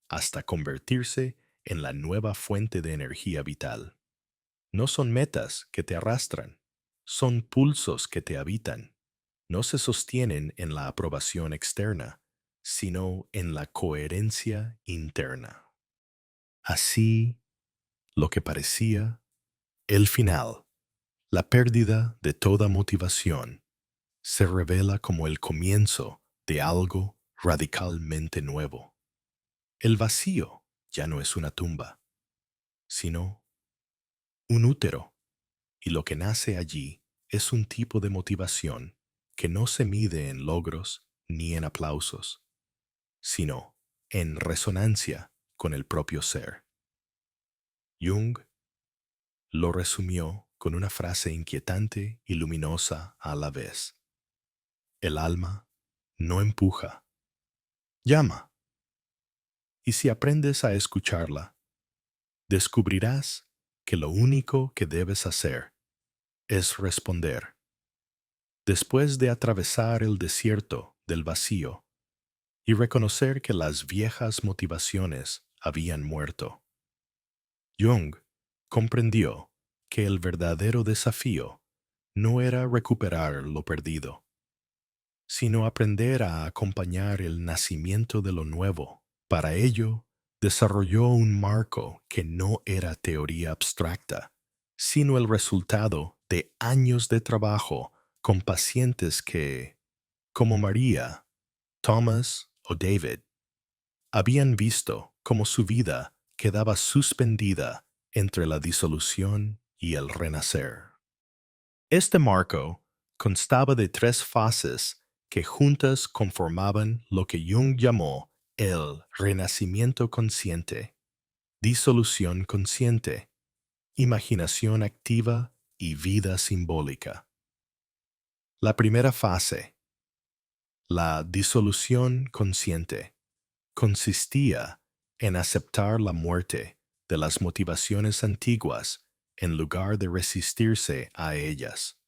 S1: hasta convertirse en la nueva fuente de energía vital. No son metas que te arrastran, son pulsos que te habitan. No se sostienen en la aprobación externa, sino en la coherencia interna. Así, lo que parecía el final, la pérdida de toda motivación, se revela como el comienzo de algo radicalmente nuevo. El vacío ya no es una tumba, sino un útero, y lo que nace allí es un tipo de motivación que no se mide en logros ni en aplausos, sino en resonancia con el propio ser. Jung lo resumió con una frase inquietante y luminosa a la vez. El alma no empuja, llama. Y si aprendes a escucharla, descubrirás que lo único que debes hacer es responder. Después de atravesar el desierto del vacío y reconocer que las viejas motivaciones habían muerto, Jung comprendió que el verdadero desafío no era recuperar lo perdido, sino aprender a acompañar el nacimiento de lo nuevo. Para ello, desarrolló un marco que no era teoría abstracta, sino el resultado de años de trabajo con pacientes que, como María, Thomas o David, habían visto cómo su vida quedaba suspendida entre la disolución y el renacer. Este marco constaba de tres fases que juntas conformaban lo que Jung llamó el renacimiento consciente, disolución consciente, imaginación activa y vida simbólica. La primera fase, la disolución consciente, consistía en aceptar la muerte de las motivaciones antiguas en lugar de resistirse a ellas.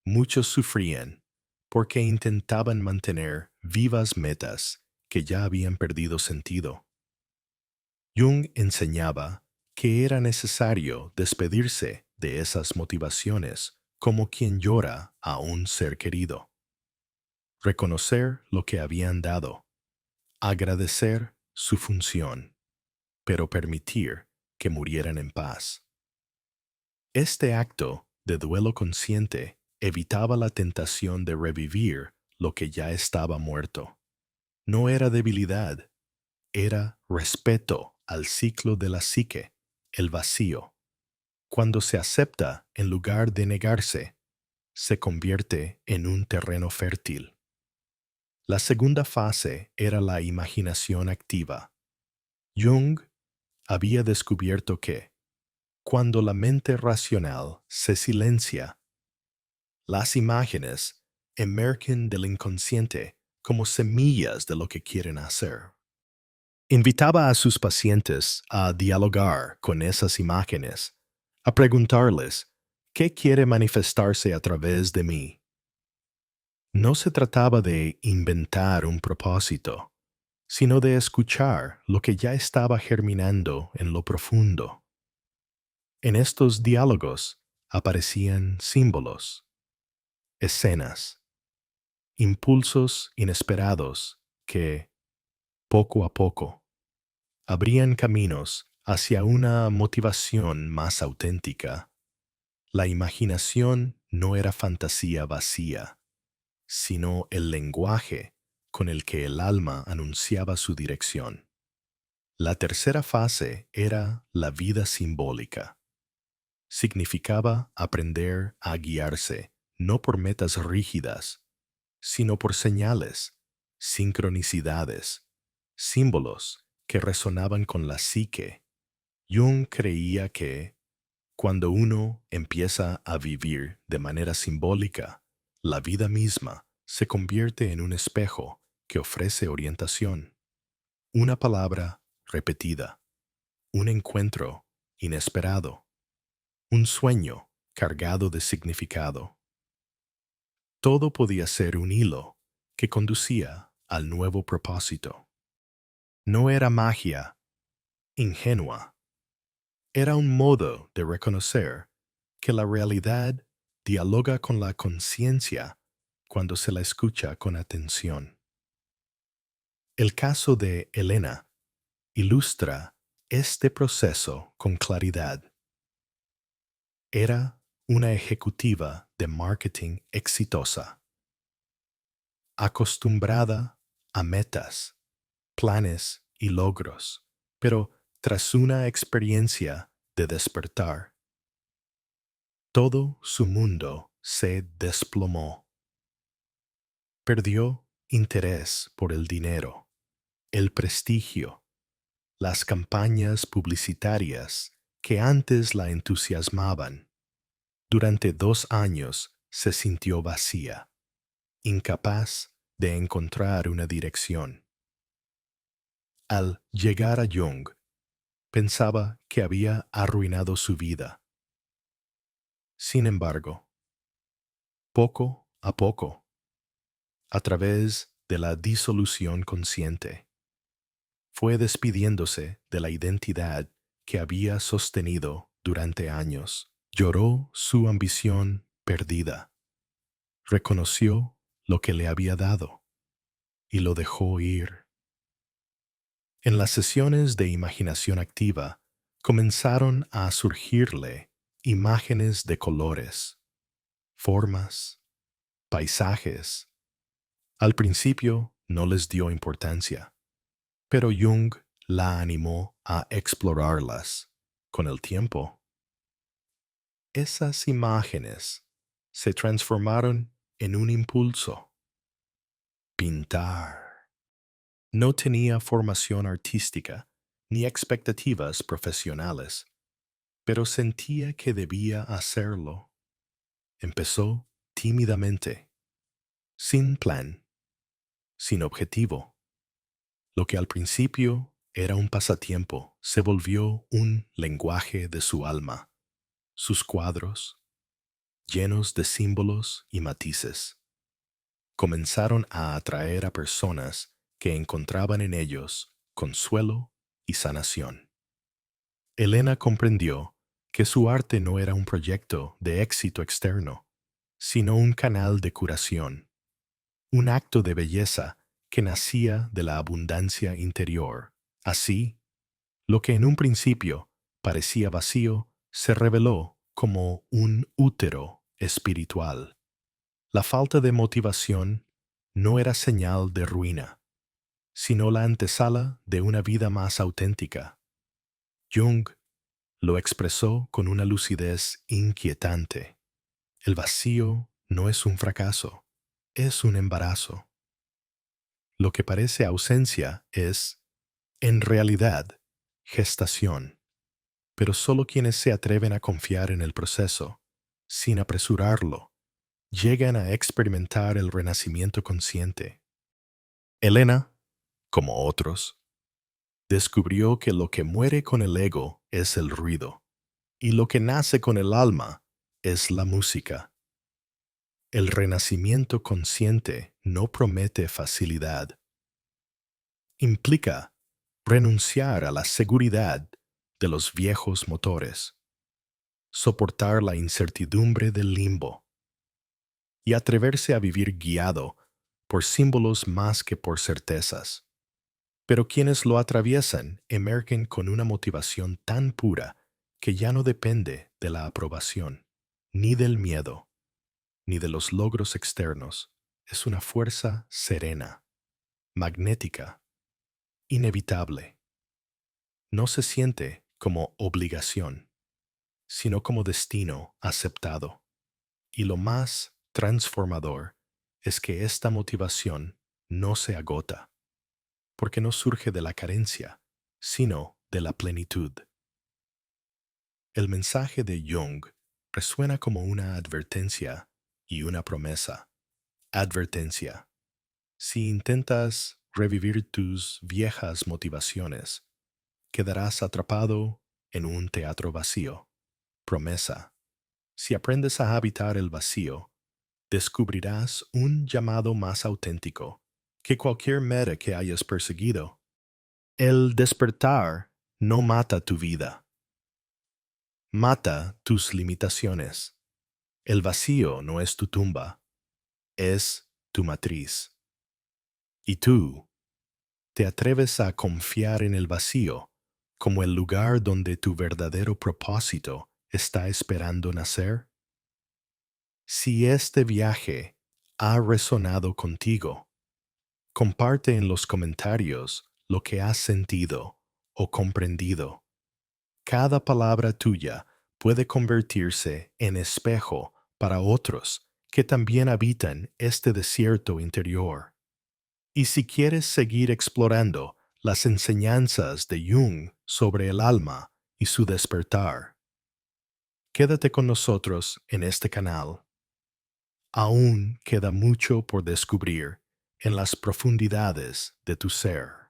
S1: Muchos sufrían porque intentaban mantener vivas metas que ya habían perdido sentido. Jung enseñaba que era necesario despedirse de esas motivaciones como quien llora a un ser querido. Reconocer lo que habían dado, agradecer su función, pero permitir que murieran en paz. Este acto de duelo consciente evitaba la tentación de revivir lo que ya estaba muerto. No era debilidad, era respeto al ciclo de la psique, el vacío. Cuando se acepta en lugar de negarse, se convierte en un terreno fértil. La segunda fase era la imaginación activa. Jung había descubierto que, cuando la mente racional se silencia, las imágenes emergen del inconsciente como semillas de lo que quieren hacer. Invitaba a sus pacientes a dialogar con esas imágenes, a preguntarles, ¿qué quiere manifestarse a través de mí? No se trataba de inventar un propósito, sino de escuchar lo que ya estaba germinando en lo profundo. En estos diálogos aparecían símbolos, escenas, impulsos inesperados que, poco a poco, abrían caminos hacia una motivación más auténtica. La imaginación no era fantasía vacía, sino el lenguaje con el que el alma anunciaba su dirección. La tercera fase era la vida simbólica. Significaba aprender a guiarse no por metas rígidas, sino por señales, sincronicidades, símbolos que resonaban con la psique. Jung creía que, cuando uno empieza a vivir de manera simbólica, la vida misma se convierte en un espejo que ofrece orientación. Una palabra repetida, un encuentro inesperado, un sueño cargado de significado. Todo podía ser un hilo que conducía al nuevo propósito. No era magia ingenua, era un modo de reconocer que la realidad dialoga con la conciencia cuando se la escucha con atención. El caso de Elena ilustra este proceso con claridad. Era una ejecutiva de marketing exitosa, acostumbrada a metas, planes y logros, pero tras una experiencia de despertar, todo su mundo se desplomó. Perdió interés por el dinero, el prestigio, las campañas publicitarias que antes la entusiasmaban. Durante 2 años se sintió vacía, incapaz de encontrar una dirección. Al llegar a Jung, pensaba que había arruinado su vida. Sin embargo, poco a poco, a través de la disolución consciente. Fue despidiéndose de la identidad que había sostenido durante años. Lloró su ambición perdida. Reconoció lo que le había dado y lo dejó ir. En las sesiones de imaginación activa comenzaron a surgirle imágenes de colores, formas, paisajes. Al principio no les dio importancia, pero Jung la animó a explorarlas. Con el tiempo, esas imágenes se transformaron en un impulso: pintar. No tenía formación artística ni expectativas profesionales, pero sentía que debía hacerlo. Empezó tímidamente, sin plan, sin objetivo. Lo que al principio era un pasatiempo se volvió un lenguaje de su alma. Sus cuadros, llenos de símbolos y matices, comenzaron a atraer a personas que encontraban en ellos consuelo y sanación. Elena comprendió que su arte no era un proyecto de éxito externo, sino un canal de curación, un acto de belleza que nacía de la abundancia interior. Así, lo que en un principio parecía vacío se reveló como un útero espiritual. La falta de motivación no era señal de ruina, sino la antesala de una vida más auténtica. Jung lo expresó con una lucidez inquietante. El vacío no es un fracaso, es un embarazo. Lo que parece ausencia es, en realidad, gestación. Pero solo quienes se atreven a confiar en el proceso, sin apresurarlo, llegan a experimentar el renacimiento consciente. Elena, como otros, descubrió que lo que muere con el ego es el ruido, y lo que nace con el alma es la música. El renacimiento consciente no promete facilidad. Implica renunciar a la seguridad de los viejos motores, soportar la incertidumbre del limbo y atreverse a vivir guiado por símbolos más que por certezas. Pero quienes lo atraviesan emergen con una motivación tan pura que ya no depende de la aprobación, ni del miedo, ni de los logros externos. Es una fuerza serena, magnética, inevitable. No se siente como obligación, sino como destino aceptado. Y lo más transformador es que esta motivación no se agota, porque no surge de la carencia, sino de la plenitud. El mensaje de Jung resuena como una advertencia y una promesa. Advertencia: si intentas revivir tus viejas motivaciones, quedarás atrapado en un teatro vacío. Promesa: si aprendes a habitar el vacío, descubrirás un llamado más auténtico que cualquier meta que hayas perseguido. El despertar no mata tu vida, mata tus limitaciones. El vacío no es tu tumba, es tu matriz. ¿Y tú te atreves a confiar en el vacío como el lugar donde tu verdadero propósito está esperando nacer? Si este viaje ha resonado contigo, comparte en los comentarios lo que has sentido o comprendido. Cada palabra tuya puede convertirse en espejo para otros que también habitan este desierto interior. Y si quieres seguir explorando las enseñanzas de Jung sobre el alma y su despertar, quédate con nosotros en este canal. Aún queda mucho por descubrir en las profundidades de tu ser.